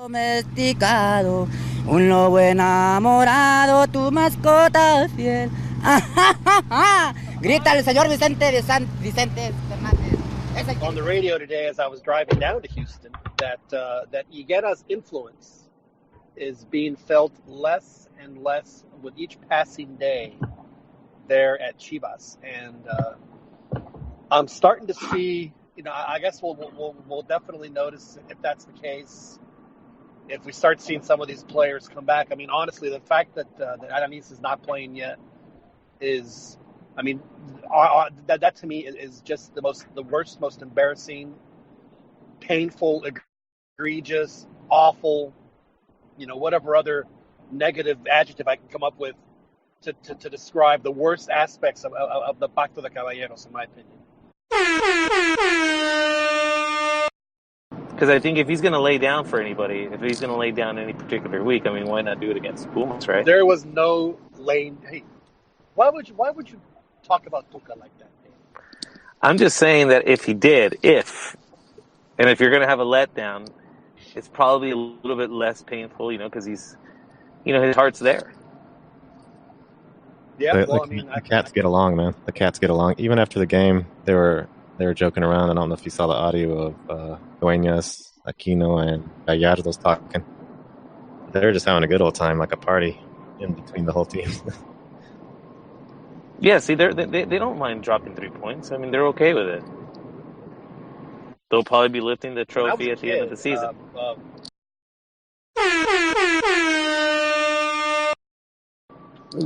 Domesticado, un lobo enamorado, tu mascota fiel. Grita el señor Vicente Fernández. On the radio today, as I was driving down to Houston, that Higuera's influence is being felt less and less with each passing day there at Chivas, and I'm starting to see. I guess we'll definitely notice if that's the case. If we start seeing some of these players come back, I mean, honestly, the fact that Aramis is not playing yet is, I mean, that to me is just the worst, most embarrassing, painful, egregious, awful, whatever other negative adjective I can come up with to describe the worst aspects of the Pacto de Caballeros, in my opinion. Because I think if he's going to lay down for anybody, if he's going to lay down any particular week, I mean, why not do it against Pumas, right? There was no lane. Hey, why would you talk about Tuca like that? I'm just saying that if he did, if you're going to have a letdown, it's probably a little bit less painful, because he's, his heart's there. Yeah, the cats get along, man. The cats get along. Even after the game, they were joking around. I don't know if you saw the audio of Dueñas, Aquino, and Gallardo's talking. They're just having a good old time, like a party in between the whole team. Yeah, see, they don't mind dropping 3 points. I mean, they're okay with it. They'll probably be lifting the trophy at the end of the season.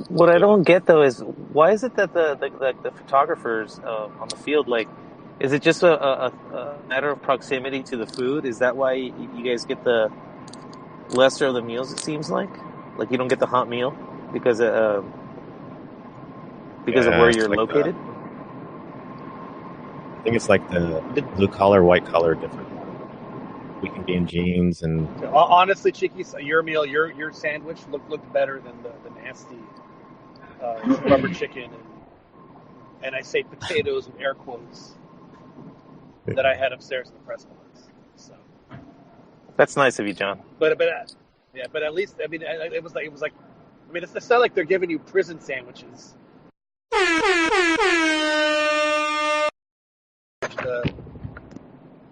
What I don't get, though, is why is it that the photographers on the field, is it just a matter of proximity to the food? Is that why you guys get the lesser of the meals, it seems like? Like you don't get the hot meal because of where you're located? I think it's like the blue collar, white collar difference. We can be in jeans and... Honestly, Chiquis, your meal, your sandwich looked better than the nasty rubber chicken and I say potatoes with air quotes that I had upstairs in the press box. So that's nice of you, John. But at least it was like it's not like they're giving you prison sandwiches.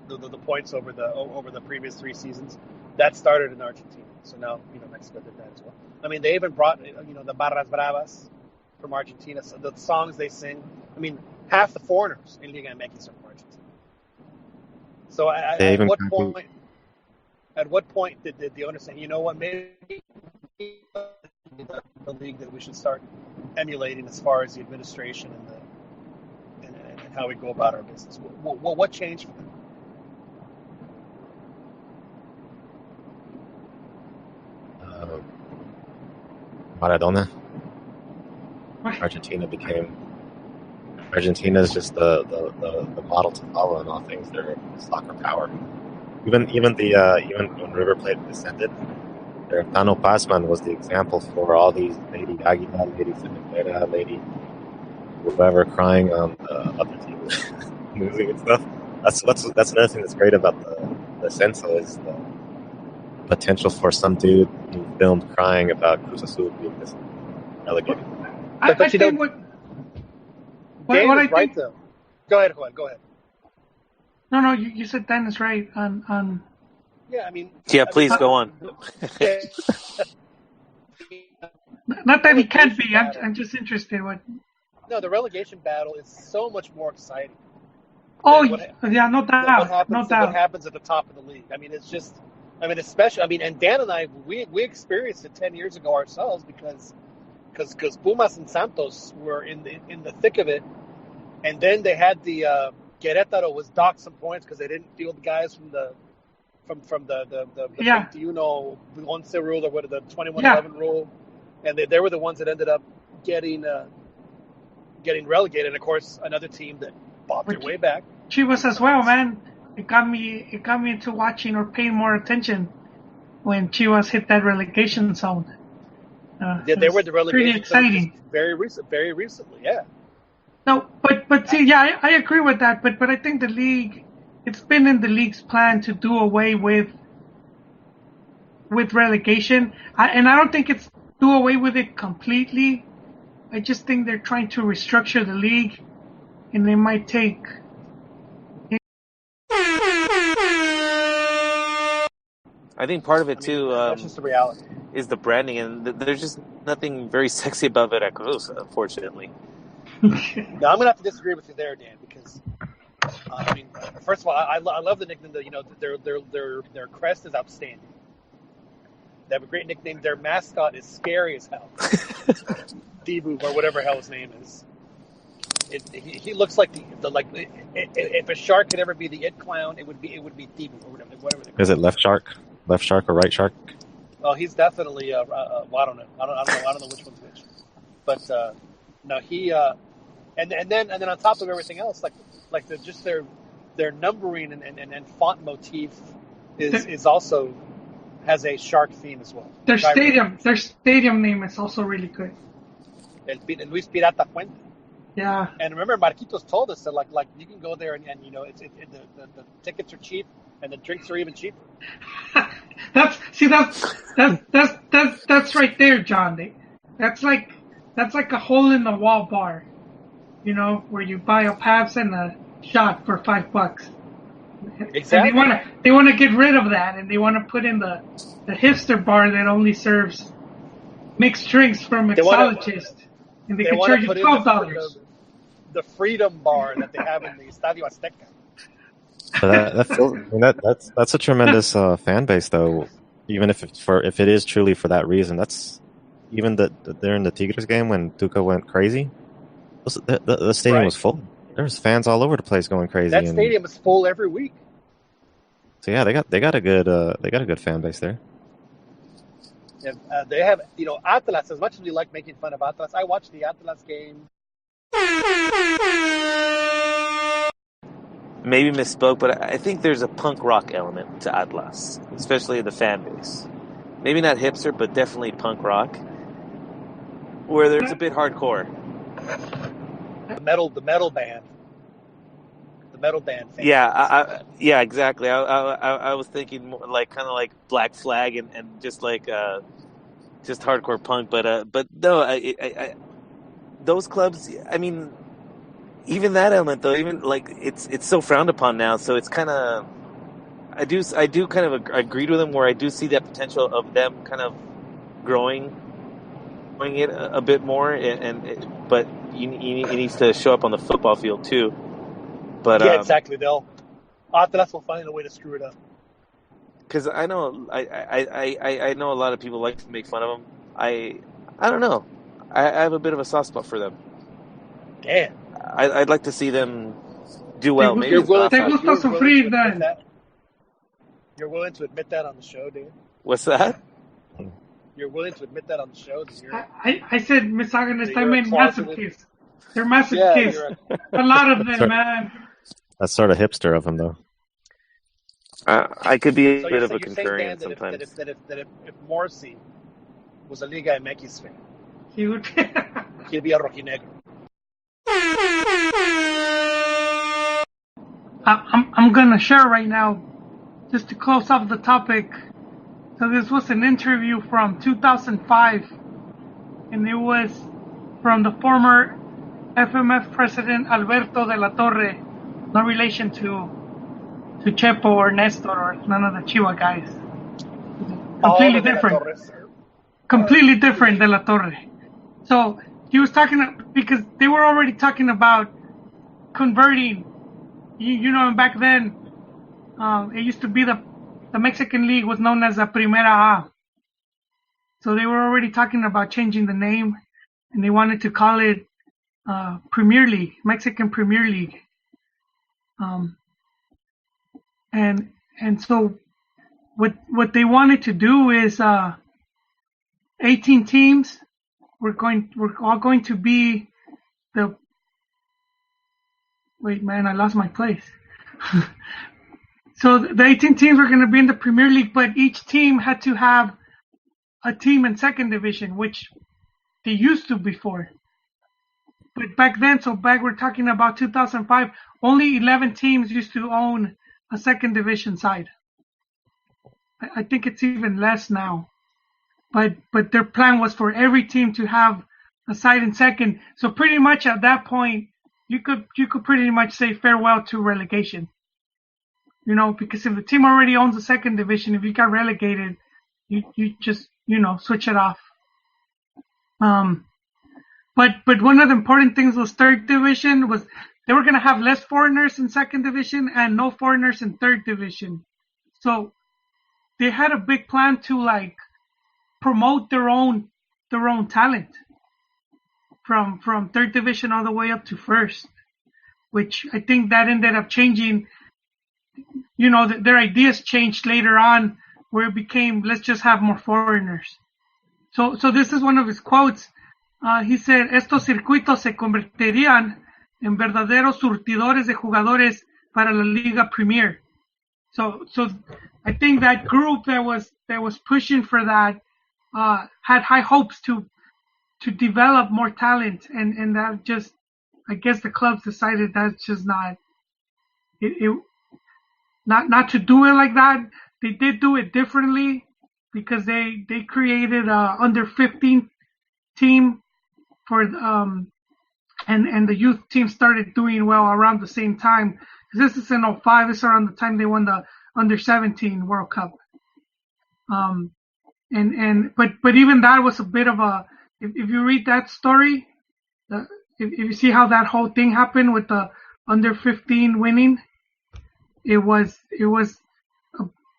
The points over the previous 3 seasons that started in Argentina. So now Mexico did that as well. I mean, they even brought the Barras Bravas from Argentina. So the songs they sing. I mean, half the foreigners in LigaMX are from Argentina. So at what point did the owner say, you know what, maybe the league that we should start emulating as far as the administration and how we go about our business? What changed for them? Maradona. Argentina is just the model to follow in all things. They're soccer power. Even when River Plate descended, their Tano Passman was the example for all these Lady Aguila, Lady Cinderella, Lady whoever crying on the other team losing and stuff. That's another thing that's great about the Censo is the potential for some dude being filmed crying about Cruz Azul being relegated. I think what I think. Though. Go ahead, Juan. Go ahead. No, you said Dan is right on. Yeah, I mean. Yeah, please go on. Not that he can't be. I'm just interested. No, the relegation battle is so much more exciting. Oh, yeah, no doubt. What happens at the top of the league? I mean, it's just. I mean, especially. I mean, and Dan and I, we experienced it 10 years ago ourselves because Pumas and Santos were in the thick of it, and then they had the Querétaro was docked some points because they didn't field guys from the 11 rule or what the 21-11 rule, and they were the ones that ended up getting relegated. And of course, another team that bought their way back. Chivas as well, man. It got me into watching or paying more attention when Chivas hit that relegation zone. They were the relegation. Pretty exciting. Very recently, yeah. No, but see, yeah, I agree with that. But I think the league, it's been in the league's plan to do away with with relegation. And I don't think it's do away with it completely. I just think they're trying to restructure the league, and they might take. I think part of it too that's just the reality. is the branding, and there's just nothing very sexy about Veracruz, unfortunately. Now I'm gonna have to disagree with you there, Dan, because I mean, first of all, I love the nickname. Their crest is outstanding. They have a great nickname. Their mascot is scary as hell. Debu or whatever hell his name is. He looks like the if a shark could ever be the it clown, it would be Debu or whatever. Is it left shark or right shark? Oh, he's definitely well, I don't know. I don't know which one's which. But no, he and then on top of everything else, like their numbering and font motif is also has a shark theme as well. Their stadium name is also really good. El Luis Pirata Fuente. Yeah. And remember, Marquitos told us that like you can go there and you know the tickets are cheap and the drinks are even cheaper. That's right there, John. That's like a hole in the wall bar, you know, where you buy a Pabst and a shot for $5. Exactly. And they want to get rid of that, and they want to put in the hipster bar that only serves mixed drinks from mixologists, and they can charge you $12. The Freedom Bar that they have in the Estadio Azteca. That's a tremendous fan base, though. Even if it is truly for that reason, that's even during the Tigres game when Tuca went crazy. The stadium was full. There's fans all over the place going crazy. That stadium is full every week. So yeah, they got a good fan base there. Yeah, they have Atlas. As much as we like making fun of Atlas, I watched the Atlas game. Maybe misspoke, but I think there's a punk rock element to Atlas, especially the fan base. Maybe not hipster, but definitely punk rock, where it's a bit hardcore. The metal band. Fan. Yeah, exactly. I was thinking more kind of like Black Flag and just just hardcore punk, but no, I those clubs. I mean, even that element though, even it's so frowned upon now. So it's kind of I do kind of agree with them where I do see that potential of them kind of growing it a bit more, but it needs to show up on the football field too. But yeah, exactly. Atlas will find a way to screw it up. Because I know I know a lot of people like to make fun of them. I don't know. I have a bit of a soft spot for them. Damn. I'd like to see them do well. Maybe you're willing to admit that on the show, dude? What's that? You're willing to admit that on the show? I said misogynist. I meant masochist. They're masochists. A lot of them, man. That's sort of hipster of him, though. I could be a bit of a contrarian sometimes. That if Morrissey was a LigaMX fan, he would. He'd be a rojinegro. I'm gonna share right now, just to close off the topic. So this was an interview from 2005, and it was from the former FMF president Alberto de la Torre. No relation to Chepo or Nestor or none of the Chihuahua guys. Completely different. Completely different de la Torre. So he was talking because they were already talking about converting. You know, back then it used to be the Mexican League was known as the Primera A. So they were already talking about changing the name, and they wanted to call it Premier League, Mexican Premier League. And so what they wanted to do is 18 teams. We're all going to be the. Wait, man, I lost my place. So the 18 teams were going to be in the Premier League, but each team had to have a team in second division, which they used to before. But back then, we're talking about 2005, only 11 teams used to own a second division side. I think it's even less now. But their plan was for every team to have a side in second. So pretty much at that point, you could pretty much say farewell to relegation. Because if the team already owns the second division, if you got relegated, you just switch it off. But one of the important things was third division was they were going to have less foreigners in second division and no foreigners in third division. So they had a big plan to promote their own talent from third division all the way up to first, which I think that ended up changing. Their ideas changed later on where it became, let's just have more foreigners. So this is one of his quotes. He said, estos circuitos se convertirían en verdaderos surtidores de jugadores para la Liga Premier. So I think that group that was pushing for that had high hopes to develop more talent, and that just, I guess the clubs decided that's just not not to do it like that. They did do it differently because they created a under 15 team for and the youth team started doing well around the same time. This is in 05. This is around the time they won the under 17 World Cup. But even that was a bit of a, if you read that story, if you see how that whole thing happened with the under 15 winning, it wasn't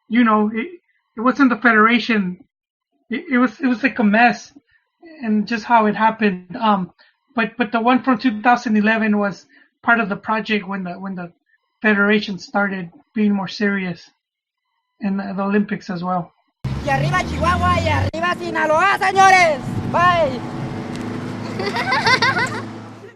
the federation. It was like a mess, and just how it happened. But the one from 2011 was part of the project when the federation started being more serious, and the Olympics as well. Y arriba Chihuahua y arriba Sinaloa, señores. Bye.